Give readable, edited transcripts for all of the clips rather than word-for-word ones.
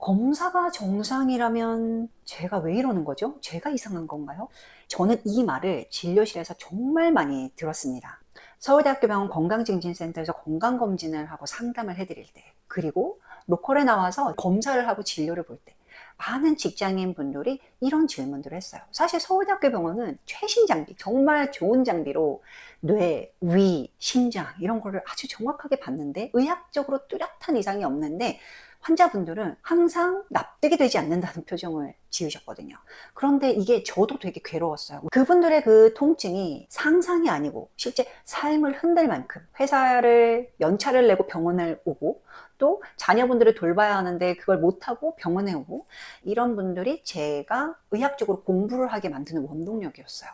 검사가 정상이라면 제가 왜 이러는 거죠? 제가 이상한 건가요? 저는 이 말을 진료실에서 정말 많이 들었습니다. 서울대학교 병원 건강증진센터에서 건강검진을 하고 상담을 해드릴 때, 그리고 로컬에 나와서 검사를 하고 진료를 볼 때, 많은 직장인 분들이 이런 질문들을 했어요. 사실 서울대학교 병원은 최신 장비, 정말 좋은 장비로 뇌, 위, 심장 이런 거를 아주 정확하게 봤는데 의학적으로 뚜렷한 이상이 없는데 환자분들은 항상 납득이 되지 않는다는 표정을 지으셨거든요. 그런데 이게 저도 되게 괴로웠어요. 그분들의 그 통증이 상상이 아니고 실제 삶을 흔들 만큼 회사를 연차를 내고 병원을 오고 또 자녀분들을 돌봐야 하는데 그걸 못하고 병원에 오고 이런 분들이 제가 의학적으로 공부를 하게 만드는 원동력이었어요.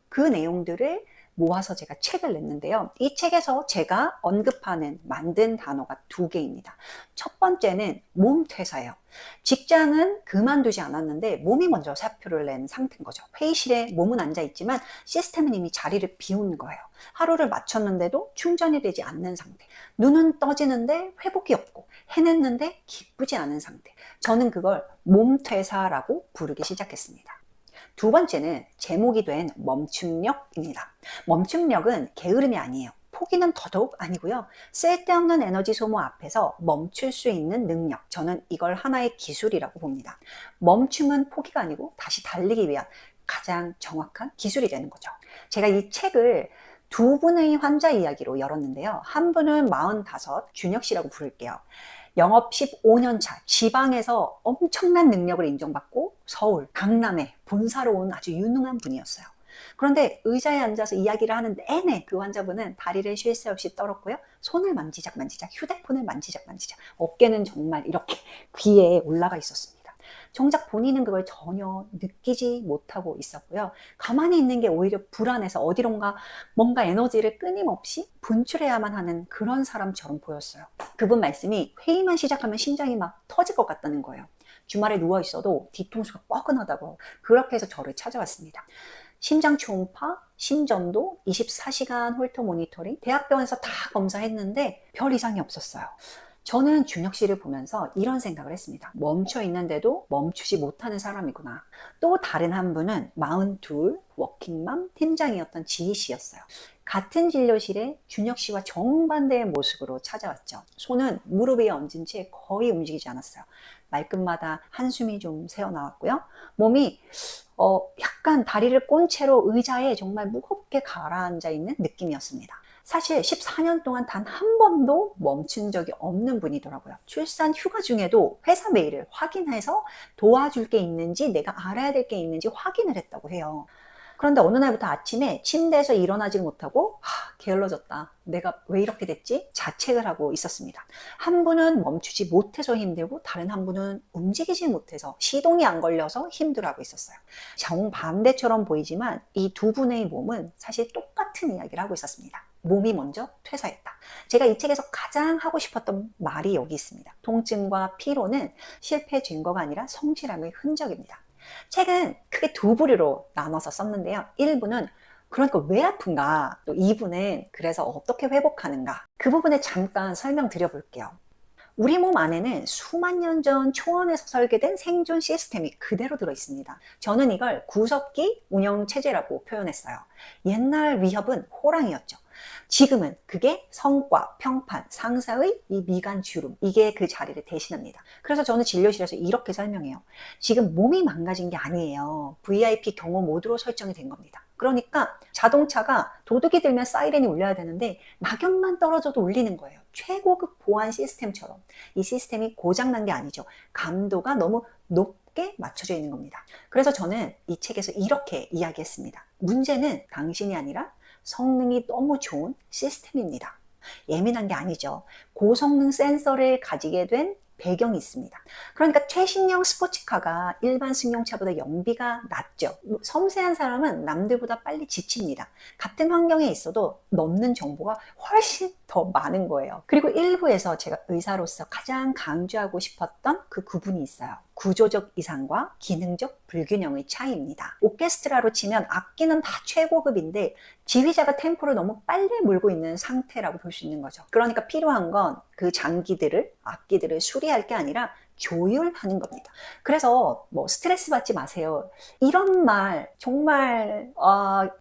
그 내용들을 모아서 제가 책을 냈는데요. 이 책에서 제가 언급하는 만든 단어가 두 개입니다. 첫 번째는 몸퇴사예요. 직장은 그만두지 않았는데 몸이 먼저 사표를 낸 상태인 거죠. 회의실에 몸은 앉아 있지만 시스템은 이미 자리를 비운 거예요. 하루를 마쳤는데도 충전이 되지 않는 상태. 눈은 떠지는데 회복이 없고 해냈는데 기쁘지 않은 상태. 저는 그걸 몸퇴사라고 부르기 시작했습니다. 두 번째는 제목이 된 멈춤력입니다. 멈춤력은 게으름이 아니에요. 포기는 더더욱 아니고요. 쓸데없는 에너지 소모 앞에서 멈출 수 있는 능력. 저는 이걸 하나의 기술이라고 봅니다. 멈춤은 포기가 아니고 다시 달리기 위한 가장 정확한 기술이 되는 거죠. 제가 이 책을 두 분의 환자 이야기로 열었는데요. 한 분은 45, 준혁 씨라고 부를게요. 영업 15년 차, 지방에서 엄청난 능력을 인정받고 서울, 강남에 본사로 온 아주 유능한 분이었어요. 그런데 의자에 앉아서 이야기를 하는 내내 그 환자분은 다리를 쉴 새 없이 떨었고요. 손을 만지작, 휴대폰을 만지작, 어깨는 정말 이렇게 귀에 올라가 있었습니다. 정작 본인은 그걸 전혀 느끼지 못하고 있었고요. 가만히 있는 게 오히려 불안해서 어디론가 뭔가 에너지를 끊임없이 분출해야만 하는 그런 사람처럼 보였어요. 그분 말씀이 회의만 시작하면 심장이 막 터질 것 같다는 거예요. 주말에 누워있어도 뒤통수가 뻐근하다고 그렇게 해서 저를 찾아왔습니다. 심장 초음파, 심전도, 24시간 홀터 모니터링, 대학병원에서 다 검사했는데 별 이상이 없었어요. 저는 준혁 씨를 보면서 이런 생각을 했습니다. 멈춰 있는데도 멈추지 못하는 사람이구나. 또 다른 한 분은 42 워킹맘 팀장이었던 지희 씨였어요. 같은 진료실에 준혁 씨와 정반대의 모습으로 찾아왔죠. 손은 무릎 위에 얹은 채 거의 움직이지 않았어요. 말끝마다 한숨이 좀 새어나왔고요. 몸이 약간 다리를 꼰 채로 의자에 정말 무겁게 가라앉아 있는 느낌이었습니다. 사실 14년 동안 단 한 번도 멈춘 적이 없는 분이더라고요. 출산 휴가 중에도 회사 메일을 확인해서 도와줄 게 있는지 내가 알아야 될 게 있는지 확인을 했다고 해요. 그런데 어느 날부터 아침에 침대에서 일어나지 못하고 게을러졌다. 내가 왜 이렇게 됐지? 자책을 하고 있었습니다. 한 분은 멈추지 못해서 힘들고 다른 한 분은 움직이지 못해서 시동이 안 걸려서 힘들어하고 있었어요. 정반대처럼 보이지만 이 두 분의 몸은 사실 똑같은 이야기를 하고 있었습니다. 몸이 먼저 퇴사했다. 제가 이 책에서 가장 하고 싶었던 말이 여기 있습니다. 통증과 피로는 실패 증거가 아니라 성실함의 흔적입니다. 책은 크게 두 부류로 나눠서 썼는데요. 1부는 그러니까 왜 아픈가, 또 2부는 그래서 어떻게 회복하는가, 그 부분에 잠깐 설명드려 볼게요. 우리 몸 안에는 수만 년 전 초원에서 설계된 생존 시스템이 그대로 들어있습니다. 저는 이걸 구석기 운영체제라고 표현했어요. 옛날 위협은 호랑이였죠. 지금은 그게 성과, 평판, 상사의 이 미간 주름, 이게 그 자리를 대신합니다. 그래서 저는 진료실에서 이렇게 설명해요. 지금 몸이 망가진 게 아니에요. VIP 경호 모드로 설정이 된 겁니다. 그러니까 자동차가 도둑이 들면 사이렌이 울려야 되는데 낙엽만 떨어져도 울리는 거예요. 최고급 보안 시스템처럼. 이 시스템이 고장난 게 아니죠. 감도가 너무 높게 맞춰져 있는 겁니다. 그래서 저는 이 책에서 이렇게 이야기했습니다. 문제는 당신이 아니라 성능이 너무 좋은 시스템입니다. 예민한 게 아니죠. 고성능 센서를 가지게 된 배경이 있습니다. 그러니까 최신형 스포츠카가 일반 승용차보다 연비가 낮죠. 섬세한 사람은 남들보다 빨리 지칩니다. 같은 환경에 있어도 넣는 정보가 훨씬 더 많은 거예요. 그리고 일부에서 제가 의사로서 가장 강조하고 싶었던 그 구분이 있어요. 구조적 이상과 기능적 불균형의 차이입니다. 오케스트라로 치면 악기는 다 최고급인데 지휘자가 템포를 너무 빨리 몰고 있는 상태라고 볼 수 있는 거죠. 그러니까 필요한 건 그 장기들을, 악기들을 수리할 게 아니라 조율하는 겁니다. 그래서 뭐 스트레스 받지 마세요. 이런 말 정말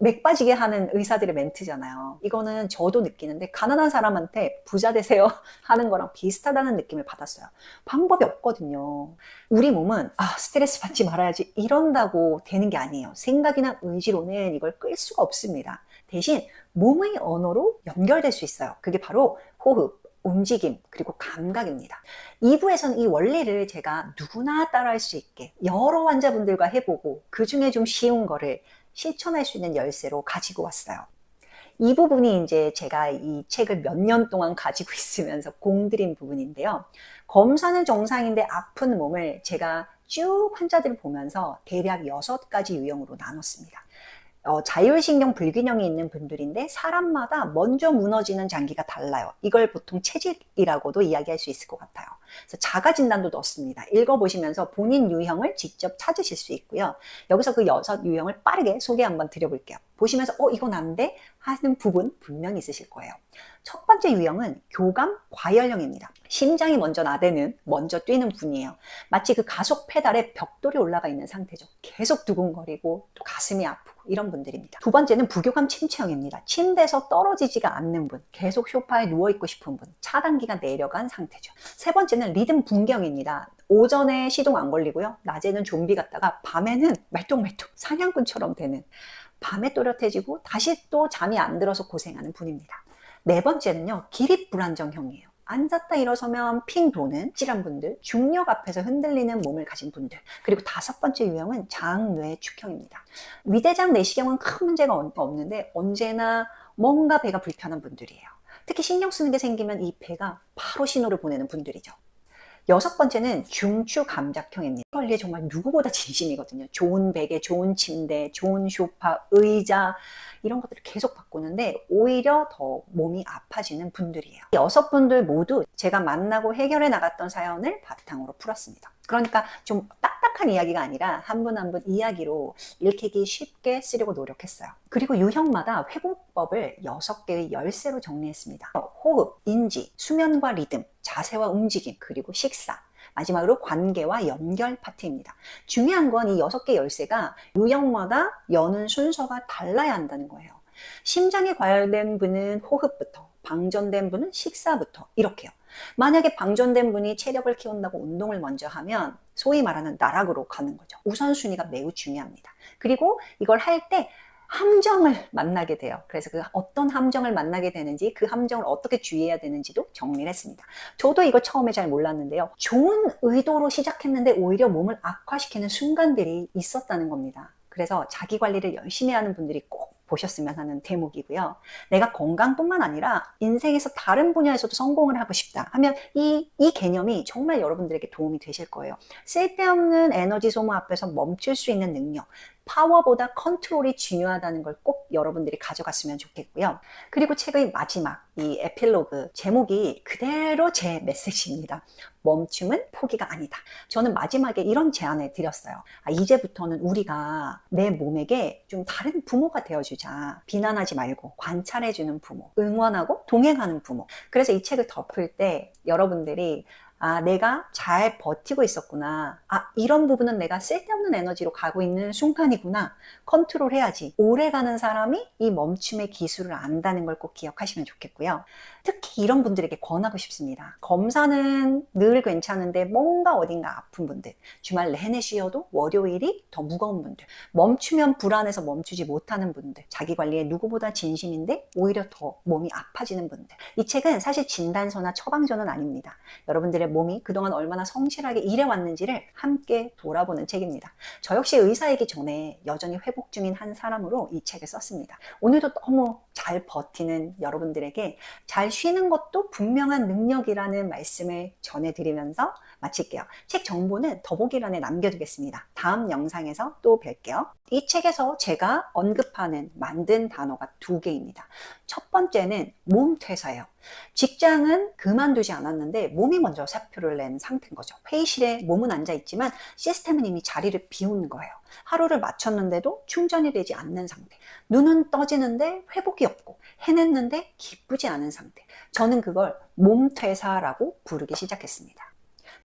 맥 빠지게 하는 의사들의 멘트잖아요. 이거는 저도 느끼는데 가난한 사람한테 부자 되세요 하는 거랑 비슷하다는 느낌을 받았어요. 방법이 없거든요. 우리 몸은 스트레스 받지 말아야지 이런다고 되는 게 아니에요. 생각이나 의지로는 이걸 끌 수가 없습니다. 대신 몸의 언어로 연결될 수 있어요. 그게 바로 호흡, 움직임, 그리고 감각입니다. 2부에서는 이 원리를 제가 누구나 따라할 수 있게 여러 환자분들과 해보고 그 중에 좀 쉬운 거를 실천할 수 있는 열쇠로 가지고 왔어요. 이 부분이 이제 제가 이 책을 몇 년 동안 가지고 있으면서 공들인 부분인데요. 검사는 정상인데 아픈 몸을 제가 쭉 환자들을 보면서 대략 6가지 유형으로 나눴습니다. 자율신경 불균형이 있는 분들인데 사람마다 먼저 무너지는 장기가 달라요. 이걸 보통 체질이라고도 이야기할 수 있을 것 같아요. 그래서 자가 진단도 넣었습니다. 읽어보시면서 본인 유형을 직접 찾으실 수 있고요. 여기서 그 6유형을 빠르게 소개 한번 드려볼게요. 보시면서 이건 안 돼? 하는 부분 분명히 있으실 거예요. 첫 번째 유형은 교감 과열형입니다. 심장이 먼저 나대는, 먼저 뛰는 분이에요. 마치 그 가속 페달에 벽돌이 올라가 있는 상태죠. 계속 두근거리고 또 가슴이 아프고 이런 분들입니다. 두 번째는 부교감 침체형입니다. 침대에서 떨어지지가 않는 분, 계속 소파에 누워있고 싶은 분, 차단기가 내려간 상태죠. 세 번째는 리듬 붕경입니다. 오전에 시동 안 걸리고요. 낮에는 좀비 같다가 밤에는 말똥말똥 사냥꾼처럼 되는, 밤에 또렷해지고 다시 또 잠이 안 들어서 고생하는 분입니다. 네 번째는요, 기립불안정형이에요. 앉았다 일어서면 핑 도는 찔한 분들, 중력 앞에서 흔들리는 몸을 가진 분들. 그리고 다섯 번째 유형은 장뇌축형입니다. 위대장 내시경은 큰 문제가 없는데 언제나 뭔가 배가 불편한 분들이에요. 특히 신경 쓰는 게 생기면 이 배가 바로 신호를 보내는 분들이죠. 여섯 번째는 중추감작형입니다. 관리에 정말 누구보다 진심이거든요. 좋은 베개, 좋은 침대, 좋은 소파, 의자 이런 것들을 계속 바꾸는데 오히려 더 몸이 아파지는 분들이에요. 6분들 모두 제가 만나고 해결해 나갔던 사연을 바탕으로 풀었습니다. 그러니까 좀 딱딱한 이야기가 아니라 한 분 한 분 이야기로 읽히기 쉽게 쓰려고 노력했어요. 그리고 유형마다 회복법을 6개의 열쇠로 정리했습니다. 호흡, 인지, 수면과 리듬, 자세와 움직임, 그리고 식사. 마지막으로 관계와 연결 파트입니다. 중요한 건 이 6개 열쇠가 유형마다 여는 순서가 달라야 한다는 거예요. 심장이 과열된 분은 호흡부터, 방전된 분은 식사부터 이렇게요. 만약에 방전된 분이 체력을 키운다고 운동을 먼저 하면 소위 말하는 나락으로 가는 거죠. 우선순위가 매우 중요합니다. 그리고 이걸 할 때 함정을 만나게 돼요. 그래서 그 어떤 함정을 만나게 되는지, 그 함정을 어떻게 주의해야 되는지도 정리를 했습니다. 저도 이거 처음에 잘 몰랐는데요. 좋은 의도로 시작했는데 오히려 몸을 악화시키는 순간들이 있었다는 겁니다. 그래서 자기 관리를 열심히 하는 분들이 꼭 보셨으면 하는 대목이고요. 내가 건강뿐만 아니라 인생에서 다른 분야에서도 성공을 하고 싶다 하면 이 개념이 정말 여러분들에게 도움이 되실 거예요. 쓸데없는 에너지 소모 앞에서 멈출 수 있는 능력, 파워보다 컨트롤이 중요하다는 걸 꼭 여러분들이 가져갔으면 좋겠고요. 그리고 책의 마지막 이 에필로그 제목이 그대로 제 메시지입니다. 멈춤은 포기가 아니다. 저는 마지막에 이런 제안을 드렸어요. 이제부터는 우리가 내 몸에게 좀 다른 부모가 되어주자. 비난하지 말고 관찰해주는 부모, 응원하고 동행하는 부모. 그래서 이 책을 덮을 때 여러분들이 내가 잘 버티고 있었구나. 이런 부분은 내가 쓸데없는 에너지로 가고 있는 순간이구나. 컨트롤 해야지. 오래가는 사람이 이 멈춤의 기술을 안다는 걸 꼭 기억하시면 좋겠고요. 특히 이런 분들에게 권하고 싶습니다. 검사는 늘 괜찮은데 뭔가 어딘가 아픈 분들, 주말 내내 쉬어도 월요일이 더 무거운 분들, 멈추면 불안해서 멈추지 못하는 분들, 자기 관리에 누구보다 진심인데 오히려 더 몸이 아파지는 분들. 이 책은 사실 진단서나 처방전은 아닙니다. 여러분들의 몸이 그동안 얼마나 성실하게 일해왔는지를 함께 돌아보는 책입니다. 저 역시 의사이기 전에 여전히 회복 중인 한 사람으로 이 책을 썼습니다. 오늘도 너무 잘 버티는 여러분들에게 잘 쉬는 것도 분명한 능력이라는 말씀을 전해드리면서 마칠게요. 책 정보는 더보기란에 남겨두겠습니다. 다음 영상에서 또 뵐게요. 이 책에서 제가 언급하는 만든 단어가 2개입니다. 첫 번째는 몸퇴사예요. 직장은 그만두지 않았는데 몸이 먼저 사표를 낸 상태인 거죠. 회의실에 몸은 앉아있지만 시스템은 이미 자리를 비운 거예요. 하루를 마쳤는데도 충전이 되지 않는 상태. 눈은 떠지는데 회복이 없고 해냈는데 기쁘지 않은 상태. 저는 그걸 몸퇴사라고 부르기 시작했습니다.